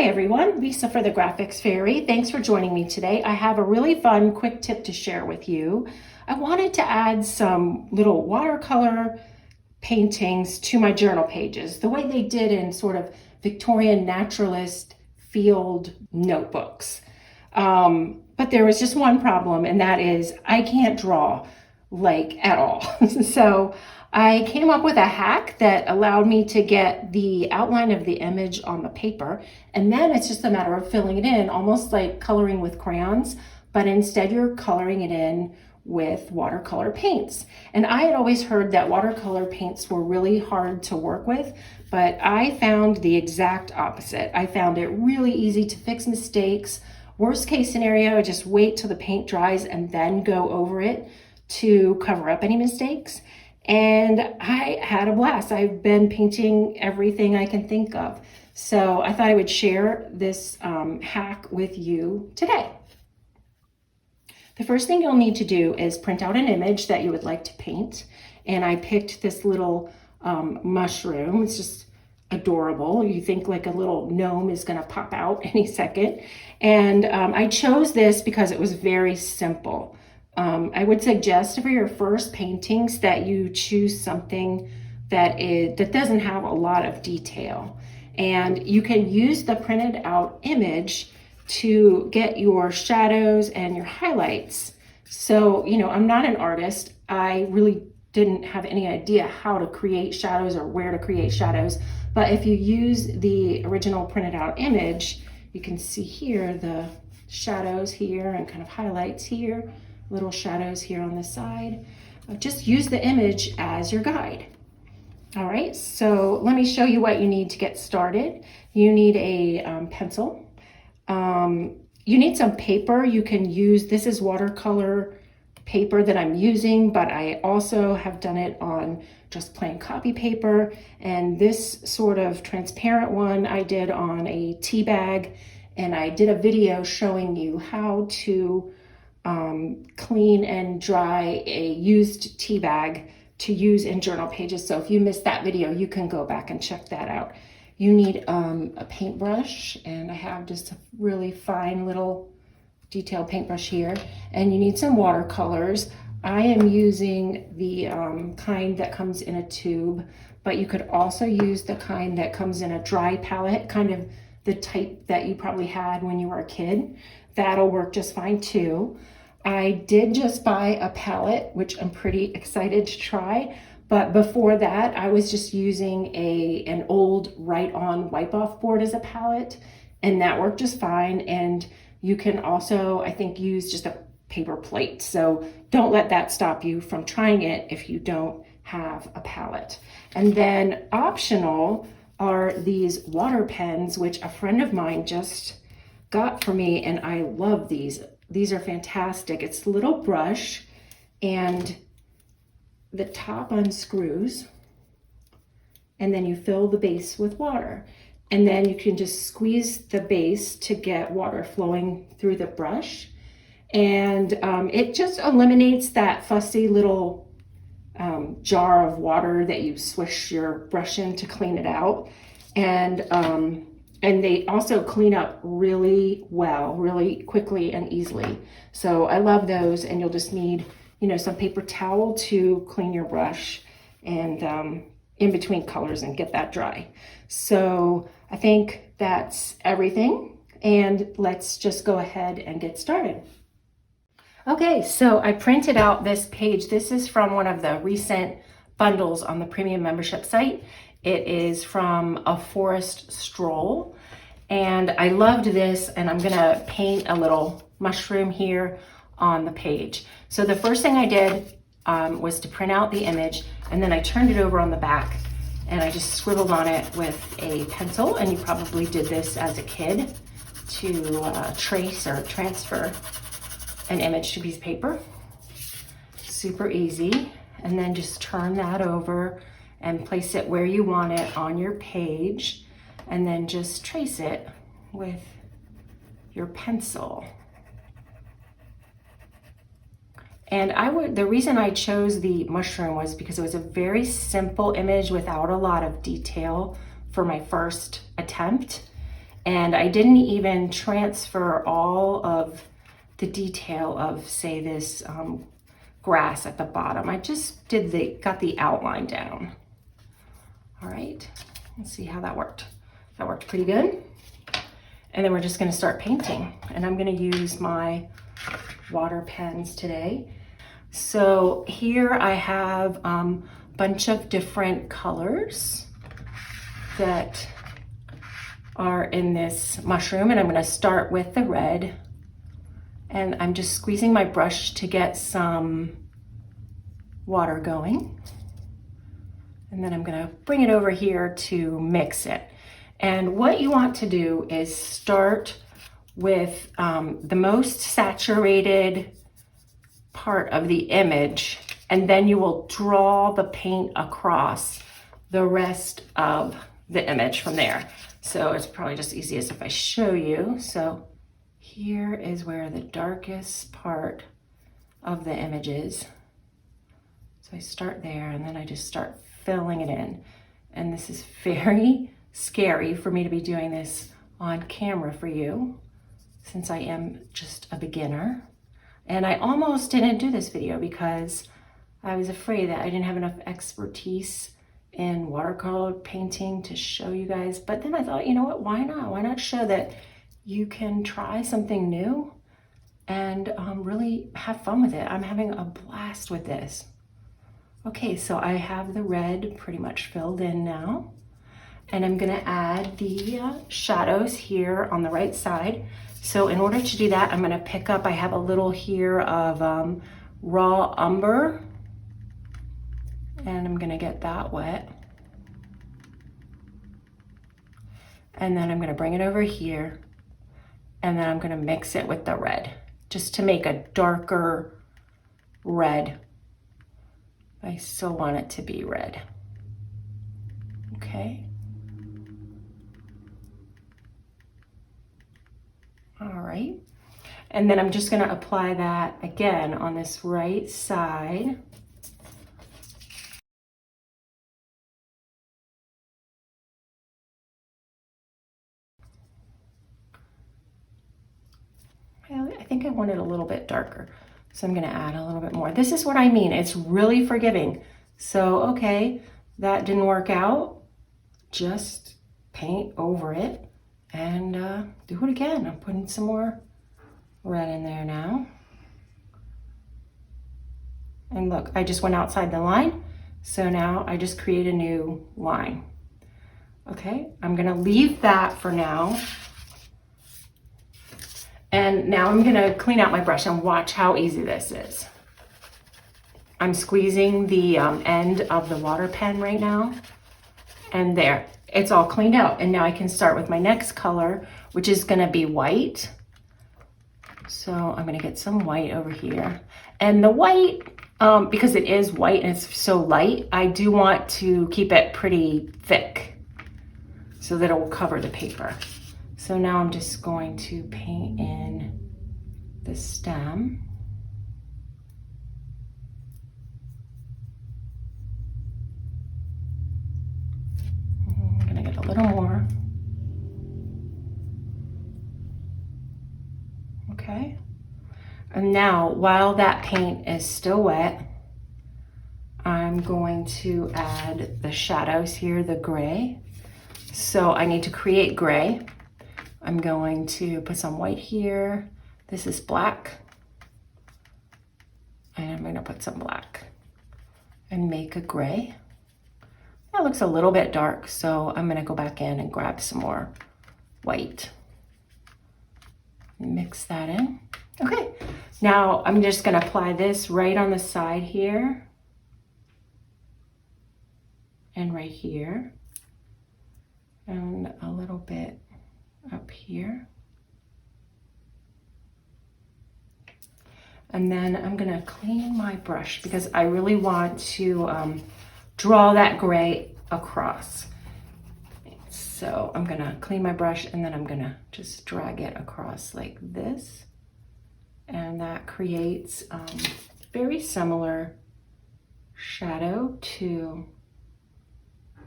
Hi everyone, Lisa for the Graphics Fairy. Thanks for joining me today. I have a really fun quick tip to share with you. I wanted to add some little watercolor paintings to my journal pages, the way they did in sort of Victorian naturalist field notebooks. But there was just one problem, and that is I can't draw like at all. So I came up with a hack that allowed me to get the outline of the image on the paper, and then it's just a matter of filling it in, almost like coloring with crayons, but instead you're coloring it in with watercolor paints. And I had always heard that watercolor paints were really hard to work with, but I found the exact opposite. I found it really easy to fix mistakes. Worst case scenario, just wait till the paint dries and then go over it to cover up any mistakes. And I had a blast. I've been painting everything I can think of. So I thought I would share this hack with you today. The first thing you'll need to do is print out an image that you would like to paint. And I picked this little mushroom. It's just adorable. You think like a little gnome is going to pop out any second. And I chose this because it was very simple. I would suggest for your first paintings that you choose something that doesn't have a lot of detail. And you can use the printed out image to get your shadows and your highlights. So, I'm not an artist. I really didn't have any idea how to create shadows or where to create shadows. But if you use the original printed out image, you can see here the shadows here and kind of highlights here, little shadows here on the side. Just use the image as your guide. All right, so let me show you what you need to get started. You need a pencil. You need some paper. You can use, this is watercolor paper that I'm using, but I also have done it on just plain copy paper. And this sort of transparent one I did on a tea bag. And I did a video showing you how to clean and dry a used tea bag to use in journal pages. So if you missed that video, you can go back and check that out. You need a paintbrush, and I have just a really fine little detail paintbrush here. And you need some watercolors. I am using the kind that comes in a tube, but you could also use the kind that comes in a dry palette, kind of the type that you probably had when you were a kid. That'll work just fine too. I did just buy a palette, which I'm pretty excited to try. But before that, I was just using an old Write-On wipe-off board as a palette, and that worked just fine. And you can also, I think, use just a paper plate. So don't let that stop you from trying it if you don't have a palette. And then optional are these water pens, which a friend of mine just got for me, and I love these. These are fantastic. It's a little brush, and the top unscrews, and then you fill the base with water. And then you can just squeeze the base to get water flowing through the brush. And it just eliminates that fussy little jar of water that you swish your brush in to clean it out. And they also clean up really well, really quickly and easily. So I love those, and you'll just need, some paper towel to clean your brush and in between colors and get that dry. So I think that's everything, and let's just go ahead and get started. Okay, so I printed out this page. This is from one of the recent bundles on the premium membership site. It is from A Forest Stroll, and I loved this, and I'm gonna paint a little mushroom here on the page. So the first thing I did was to print out the image, and then I turned it over on the back, and I just scribbled on it with a pencil, and you probably did this as a kid to trace or transfer an image to a piece of paper. Super easy. And then just turn that over and place it where you want it on your page, and then just trace it with your pencil. And the reason I chose the mushroom was because it was a very simple image without a lot of detail for my first attempt. And I didn't even transfer all of the detail of, say, this grass at the bottom. I just got the outline down. All right, let's see how that worked. That worked pretty good. And then we're just gonna start painting. And I'm gonna use my water pens today. So here I have a bunch of different colors that are in this mushroom, and I'm gonna start with the red. And I'm just squeezing my brush to get some water going. And then I'm gonna bring it over here to mix it. And what you want to do is start with the most saturated part of the image, and then you will draw the paint across the rest of the image from there. So it's probably just easiest if I show you. So here is where the darkest part of the image is. So I start there, and then I just start filling it in. And this is very scary for me to be doing this on camera for you, since I am just a beginner. And I almost didn't do this video because I was afraid that I didn't have enough expertise in watercolor painting to show you guys. But then I thought, you know what, why not? Why not show that you can try something new and really have fun with it. I'm having a blast with this. Okay, so I have the red pretty much filled in now. And I'm gonna add the shadows here on the right side. So in order to do that, I'm gonna pick up, I have a little here of raw umber, and I'm gonna get that wet. And then I'm gonna bring it over here, and then I'm gonna mix it with the red, just to make a darker red. I still want it to be red. Okay. All right. And then I'm just gonna apply that again on this right side. I think I want it a little bit darker, so I'm gonna add a little bit more. This is what I mean, it's really forgiving. So, okay, that didn't work out. Just paint over it and do it again. I'm putting some more red in there now. And look, I just went outside the line. So now I just create a new line. Okay, I'm gonna leave that for now. And now I'm gonna clean out my brush and watch how easy this is. I'm squeezing the end of the water pen right now. And there, it's all cleaned out. And now I can start with my next color, which is gonna be white. So I'm gonna get some white over here. And the white, because it is white and it's so light, I do want to keep it pretty thick so that it will cover the paper. So now I'm just going to paint in the stem. I'm gonna get a little more. Okay. And now, while that paint is still wet, I'm going to add the shadows here, the gray. So I need to create gray. I'm going to put some white here. This is black. And I'm gonna put some black and make a gray. That looks a little bit dark, so I'm gonna go back in and grab some more white. Mix that in. Okay, now I'm just gonna apply this right on the side here and right here and a little bit up here. And then I'm gonna clean my brush because I really want to draw that gray across. So I'm gonna clean my brush and then I'm gonna just drag it across like this. And that creates very similar shadow to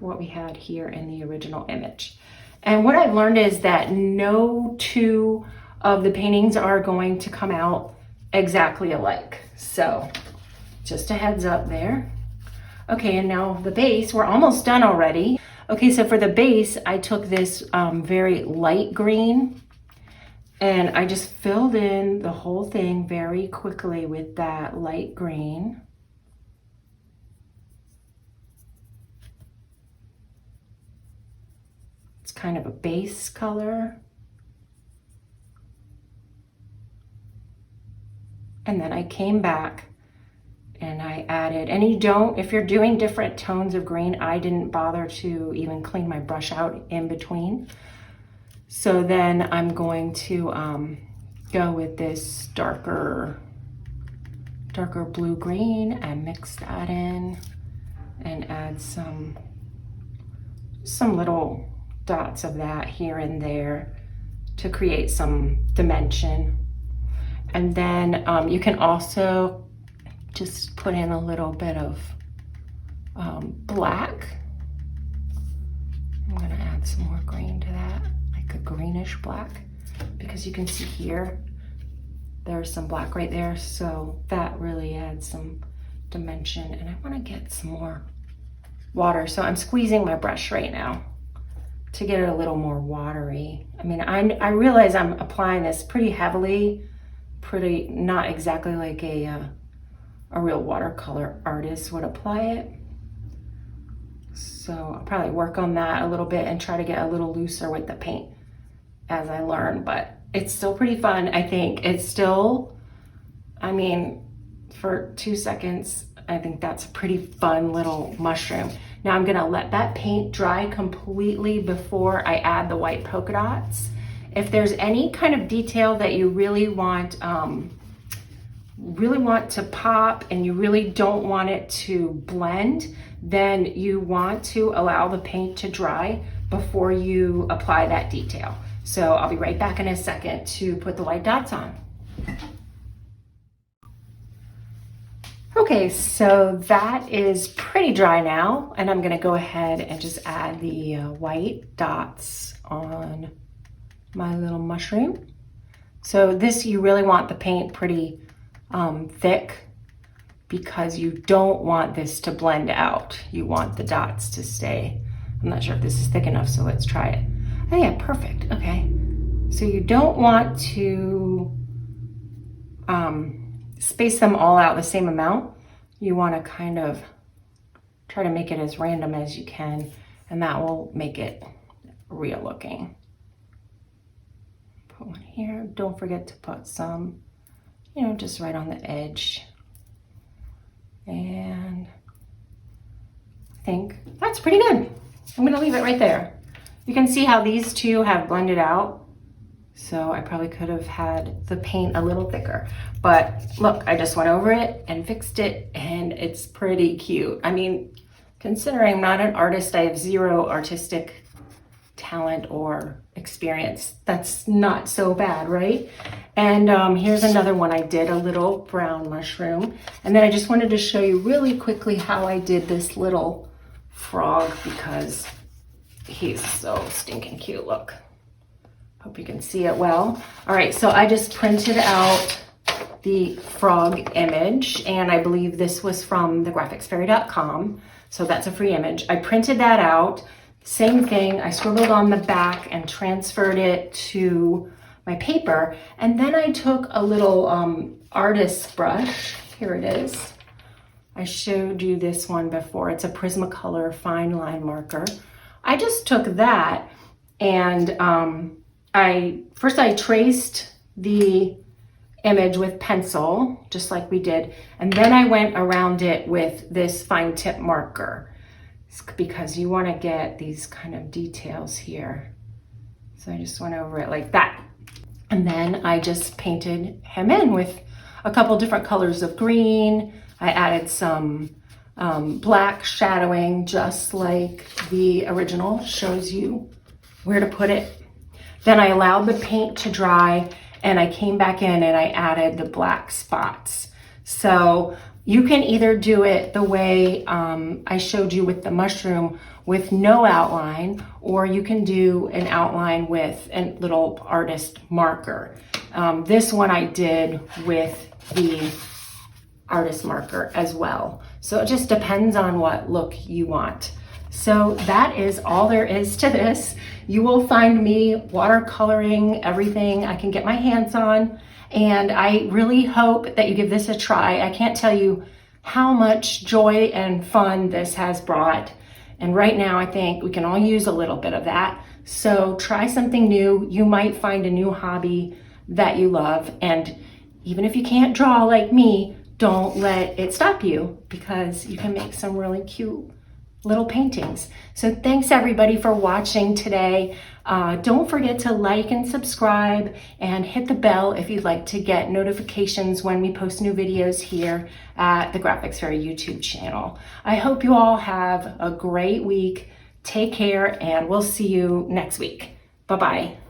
what we had here in the original image. And what I've learned is that no two of the paintings are going to come out exactly alike. So just a heads up there. Okay, and now the base, we're almost done already. Okay, so for the base, I took this very light green and I just filled in the whole thing very quickly with that light green. It's kind of a base color. And then I came back and I added, and you don't, if you're doing different tones of green, I didn't bother to even clean my brush out in between. So then I'm going to go with this darker blue-green and mix that in and add some little dots of that here and there to create some dimension. And then you can also just put in a little bit of black. I'm gonna add some more green to that, like a greenish black, because you can see here, there's some black right there. So that really adds some dimension. And I wanna get some more water. So I'm squeezing my brush right now to get it a little more watery. I mean, I realize I'm applying this pretty heavily, not exactly like a real watercolor artist would apply it. So I'll probably work on that a little bit and try to get a little looser with the paint as I learn, but it's still pretty fun. I think it's still, I mean, for 2 seconds, I think that's a pretty fun little mushroom. Now I'm gonna let that paint dry completely before I add the white polka dots. If there's any kind of detail that you really want to pop and you really don't want it to blend, then you want to allow the paint to dry before you apply that detail. So I'll be right back in a second to put the white dots on. Okay, so that is pretty dry now, and I'm gonna go ahead and just add the white dots on my little mushroom. So this, you really want the paint pretty thick because you don't want this to blend out. You want the dots to stay. I'm not sure if this is thick enough, so let's try it. Oh yeah, perfect, okay. So you don't want to space them all out the same amount. You want to kind of try to make it as random as you can, and that will make it real looking. Put one here. Don't forget to put some, you know, just right on the edge. And I think that's pretty good. I'm gonna leave it right there. You can see how these two have blended out. So I probably could have had the paint a little thicker, but look, I just went over it and fixed it and it's pretty cute. I mean, considering I'm not an artist, I have zero artistic talent or experience. That's not so bad, right? And here's another one. I did a little brown mushroom. And then I just wanted to show you really quickly how I did this little frog because he's so stinking cute, look. Hope you can see it well. All right, so I just printed out the frog image, and I believe this was from thegraphicsfairy.com, so that's a free image. I printed that out. Same thing, I scribbled on the back and transferred it to my paper, and then I took a little artist's brush. Here it is. I showed you this one before. It's a Prismacolor fine line marker. I just took that and first I traced the image with pencil, just like we did, and then I went around it with this fine tip marker because you want to get these kind of details here. So I just went over it like that. And then I just painted him in with a couple different colors of green. I added some black shadowing, just like the original shows you where to put it. Then I allowed the paint to dry and I came back in and I added the black spots. So You can either do it the way I showed you with the mushroom with no outline, or you can do an outline with a little artist marker. This one I did with the artist marker as well. So it just depends on what look you want. So that is all there is to this. You will find me watercoloring everything I can get my hands on, and I really hope that you give this a try. I can't tell you how much joy and fun this has brought. And right now I think we can all use a little bit of that. So try something new. You might find a new hobby that you love. And even if you can't draw like me, don't let it stop you, because you can make some really cute little paintings. So thanks everybody for watching today. Don't forget to like and subscribe and hit the bell if you'd like to get notifications when we post new videos here at the Graphics Fairy YouTube channel. I hope you all have a great week. Take care, and we'll see you next week. Bye-bye.